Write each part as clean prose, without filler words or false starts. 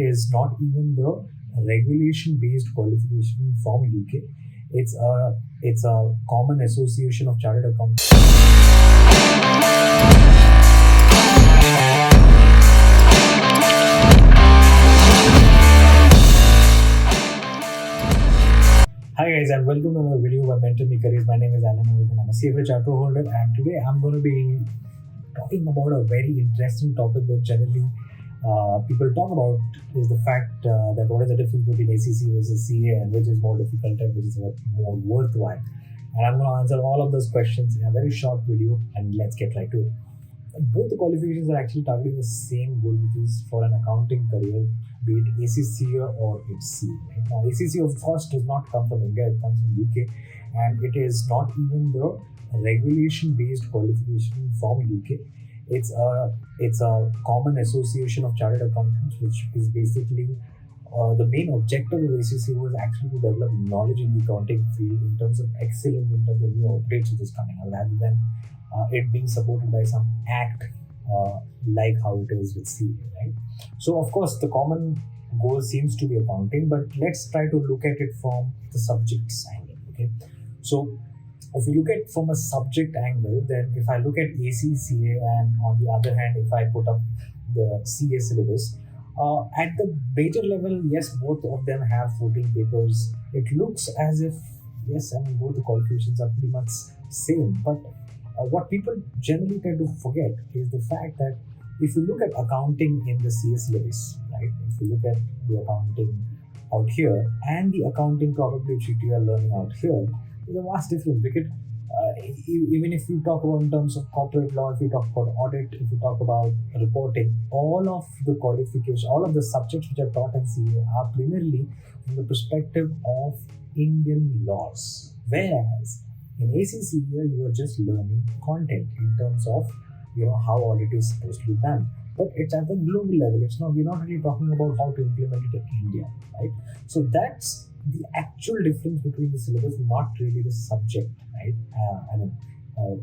is not even the regulation-based qualification from UK. It's a common association of chartered accountants. Hi guys, and welcome to another video by Mentor Me Careers. My name is Alan and I'm a CFA charter holder, and today I'm going to be talking about a very interesting topic that generally people talk about is the fact that what is the difference between ACCA versus CA and which is more difficult and which is more worthwhile. And I'm going to answer all of those questions in a very short video, and let's get right to it. Both the qualifications are actually targeting the same goal, which is for an accounting career, be it ACCA or it's CA. Right? Now, ACCA of course does not come from India; it comes from UK, and it is not even the regulation-based qualification from UK. It's a common association of chartered accountants, which is basically the main objective of ACCA was actually to develop knowledge in the accounting field in terms of excellence, in terms of new updates which is coming out, rather than it being supported by some act like how it is with CA, right? So, of course, the common goal seems to be accounting, but let's try to look at it from the subject angle, okay? So, if you look at from a subject angle, then if I look at ACCA and on the other hand, if I put up the CA syllabus, at the major level, yes, both of them have 14 papers. It looks as if, yes, I mean, both the qualifications are pretty much same, but what people generally tend to forget is the fact that if you look at accounting in the CA syllabus, right, if you look at the accounting out here and the accounting probably which you are learning out here, there's a vast difference. Because even if you talk about in terms of corporate law, if you talk about audit, if you talk about reporting, all of the qualifications, all of the subjects which are taught in CA are primarily from the perspective of Indian laws. Whereas in ACCA, you are just learning content in terms of how audit is supposed to be done. But it's at the global level. We're not really talking about how to implement it in India, right? So that's the actual difference between the syllabus, not really the subject, right?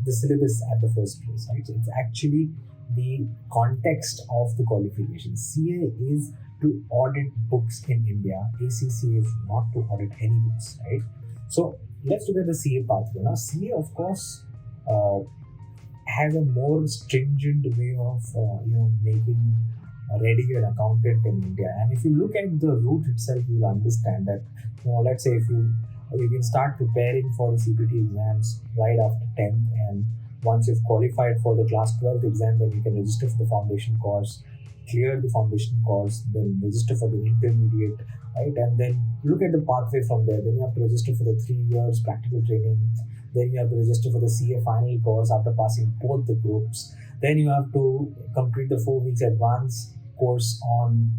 The syllabus at the first place, right? So it's actually the context of the qualification. CA is to audit books in India. ACCA is not to audit any books, right? So let's look at the CA pathway. Now, CA, of course, has a more stringent way of making ready an accountant in India. And if you look at the route itself, you'll understand that. Let's say if you can start preparing for the CPT exams right after 10th, and once you've qualified for the class 12th exam, then you can register for the foundation course, clear the foundation course, then register for the intermediate, right? And then look at the pathway from there. Then you have to register for the 3 years practical training. Then you have to register for the CA final course after passing both the groups. Then you have to complete the 4 weeks advance course on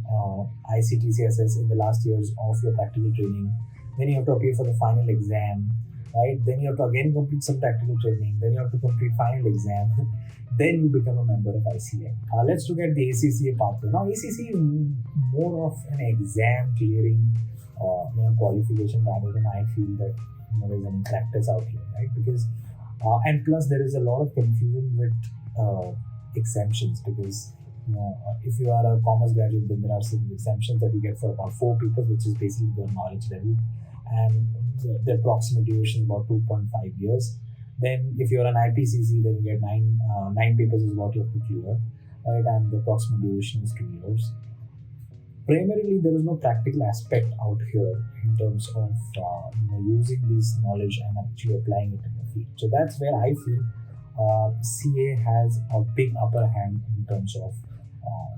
ICT-CSS in the last years of your practical training. Then you have to appear for the final exam, right? Then you have to again complete some practical training. Then you have to complete final exam. Then you become a member of ICA. Let's look at the ACCA pathway. Now, ACCA is more of an exam clearing qualification rather than I feel that there's any practice out here, right? Because and plus there is a lot of confusion with exemptions, because if you are a commerce graduate, then there are certain exemptions that you get for about 4 papers, which is basically the knowledge level, and the approximate duration is about 2.5 years. Then if you're an IPCC, then you get 9 papers is what you have to clear, right? And the approximate duration is 2 years. Primarily, there is no practical aspect out here in terms of using this knowledge and actually applying it in the field. So that's where I feel CA has a big upper hand in terms of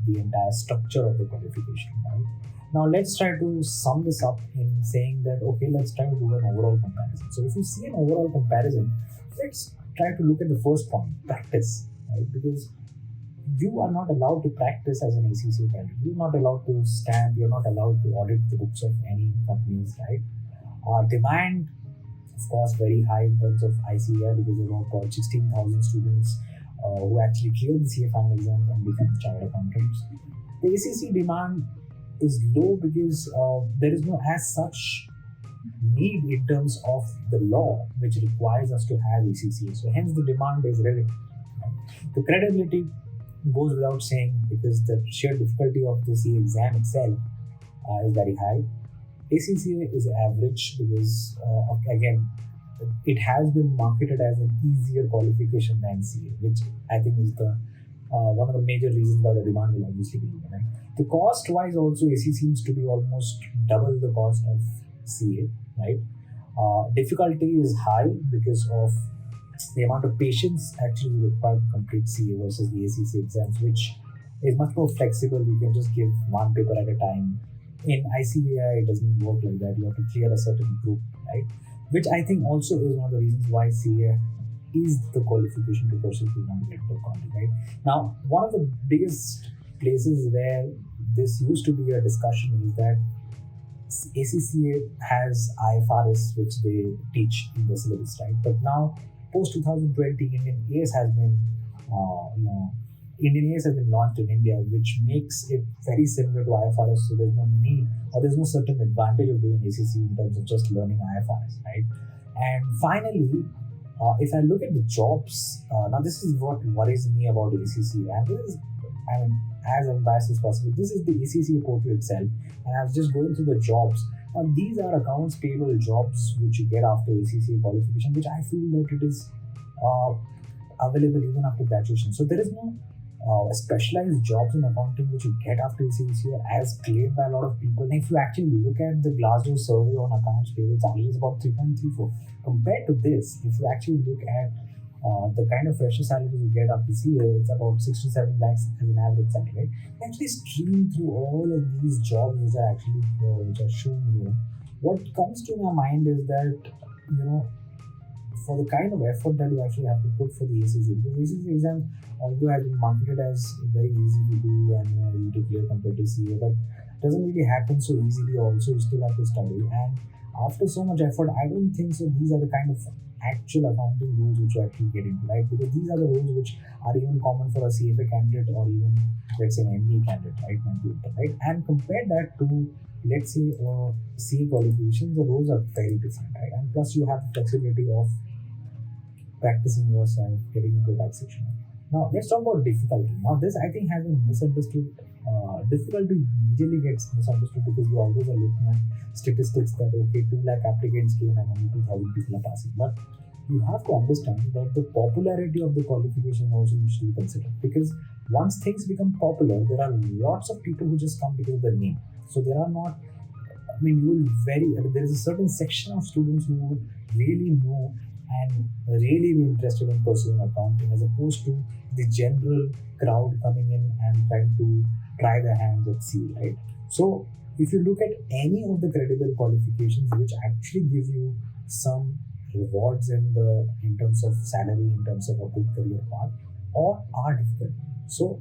the entire structure of the qualification, right? Now, let's try to sum this up in saying that, okay, let's try to do an overall comparison. So if you see an overall comparison, let's try to look at the first point, practice, right? Because you are not allowed to practice as an ACCA candidate. You're not allowed to stand. You're not allowed to audit the books of any companies, right? Demand, of course, very high in terms of ICA, because there are about 16,000 students who actually clear the CA final exams and become chartered accountants. The ACCA demand is low because there is no as such need in terms of the law which requires us to have ACCA. So hence the demand is relative. The credibility goes without saying because the sheer difficulty of the CA exam itself is very high. ACCA is average because, again, it has been marketed as an easier qualification than CA, which I think is the one of the major reasons why the demand will obviously be low. Right? The cost wise, also, AC seems to be almost double the cost of CA, right? Difficulty is high because of the amount of patience actually required to complete CA versus the ACC exams, which is much more flexible. You can just give one paper at a time. In ICAI, it doesn't work like that. You have to clear a certain group, right? Which I think also is one of the reasons why CA is the qualification to pursue if you want to get into accounting, right? Now, one of the biggest places where this used to be a discussion is that ACCA has IFRS, which they teach in the syllabus, right? But now, post 2020, uh, you know, Indian AS has been launched in India, which makes it very similar to IFRS. So there's no need or there's no certain advantage of doing ACC in terms of just learning IFRS, right? And finally, if I look at the jobs, now this is what worries me about ACC, and this is, I mean, as unbiased as possible. This is the ACC portal itself, and I was just going through the jobs. Now, these are accounts payable jobs which you get after ACC qualification, which I feel that it is uh, available even after graduation. So there is no specialized jobs in accounting which you get after ACCA as claimed by a lot of people. And if you actually look at the Glasgow survey on accounts payable salary is about 3.34. Compared to this, if you actually look at the kind of fresher salaries you get after CA, it's about 6 to 7 lakhs as an average salary. Right? Actually stream through all of these jobs which are actually which are shown here. What comes to my mind is that, you know, for the kind of effort that you actually have to put for the ACC. Because ACC exam, although has been marketed as very easy to do and easy to clear compared to CA, but doesn't really happen so easily. Also, you still have to study, and after so much effort, I don't think so. These are the kind of actual accounting rules which you actually get into, right? Because these are the rules which are even common for a CFA candidate or even, let's say, an MBA candidate, right? Right? And compare that to, let's say, CA qualifications, the rules are very different, right? And plus, you have the flexibility of practicing yourself, getting into taxation. Now, let's talk about difficulty. Now, this I think has been misunderstood. Difficulty usually gets misunderstood because we always are looking at statistics that, okay, 2 lakh applicants came and only 2,000 people are passing. But you have to understand that the popularity of the qualification also needs to be considered, because once things become popular, there are lots of people who just come because of the name. So there are not, I mean, there is a certain section of students who would really know and really be interested in pursuing accounting as opposed to the general crowd coming in and trying to try their hands at CA, right? So if you look at any of the credible qualifications which actually give you some rewards in terms of salary, in terms of a good career path, or are difficult. So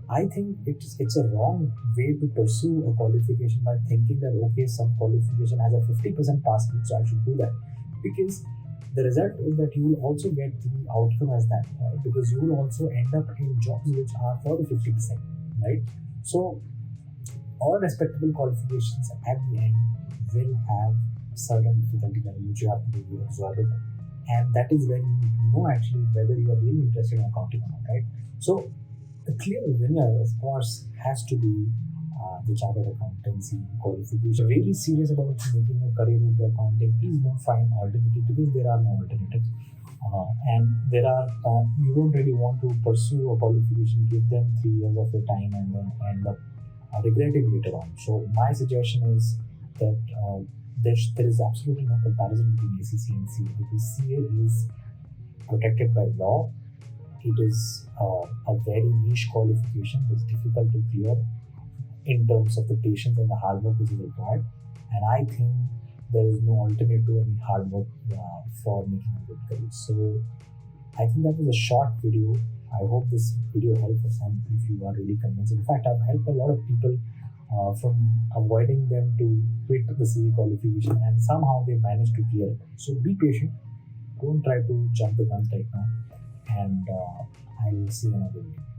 I think it's a wrong way to pursue a qualification by thinking that, okay, some qualification has a 50% pass rate, so I should do that. Because the result is that you will also get the outcome as that, right? Because you will also end up in jobs which are for the 50%, right? So all respectable qualifications at the end will have certain difficulty level which you have to be absorbed, and that is where you need to know actually whether you are really interested in accounting or not, right? So the clear winner, of course, has to be the chartered accountancy qualification. Really serious about making a career into accounting, please don't find alternative, because there are no alternatives. And there are you don't really want to pursue a qualification, give them 3 years of your time, and then end up regretting later on. So my suggestion is that there is absolutely no comparison between ACC and CA, because CA is protected by law. It is a very niche qualification. It's difficult to clear in terms of the patience and the hard work which is required. And I think there is no alternate to any hard work for making a good career. So I think that was a short video. I hope this video helps us, and if you are really convinced. In fact, I've helped a lot of people from avoiding them to quit the CA qualification, and somehow they managed to clear it. So be patient. Don't try to jump the guns right now. And I will see you in another video.